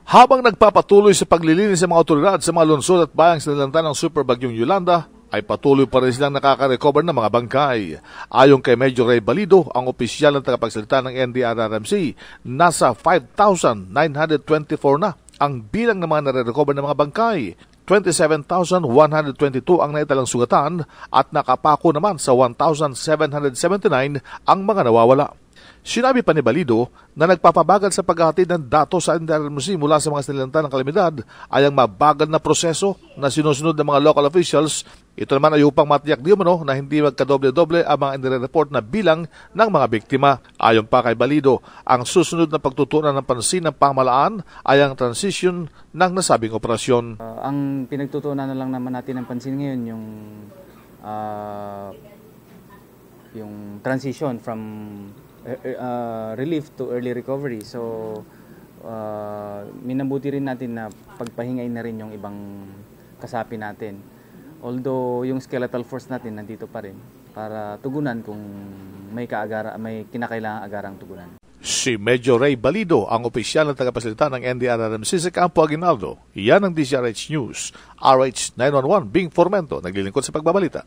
Habang nagpapatuloy sa paglilinis ng mga otoridad sa mga lungsod at bayang sinalanta ng Super Bagyong Yolanda, ay patuloy pa rin silang nakaka-recover ng mga bangkay. Ayon kay Major Ray Balido, ang opisyal ng tagapagsalita ng NDRRMC, nasa 5,924 na ang bilang ng mga nare-recover ng mga bangkay. 27,122 ang naitalang sugatan at nakapako naman sa 1,779 ang mga nawawala. Sinabi pa ni Balido na nagpapabagal sa paghahatid ng datos sa NDRRMC mula sa mga sinalanta ng kalamidad ay ang mabagal na proseso na sinusunod ng mga local officials. Ito naman ay upang matiyak di umano na hindi magkadoble-doble ang mga inire-report na bilang ng mga biktima. Ayon pa kay Balido, ang susunod na pagtutunan ng pansin ng pamahalaan ay ang transition ng nasabing operasyon. Ang pinagtutunan na lang naman natin ng pansin ngayon yung transition from relief to early recovery. So, minabuti rin natin na pagpahingain na rin yung ibang kasapi natin. Although yung skeletal force natin nandito pa rin para tugunan kung may kinakailangang agarang tugunan. Si Major Ray Balido, ang opisyal na tagapagsalita ng NDRRMC sa Campo Aguinaldo. Yan ang DZRH News. RH 911 Bing Formento, naglilingkod sa pagbabalita.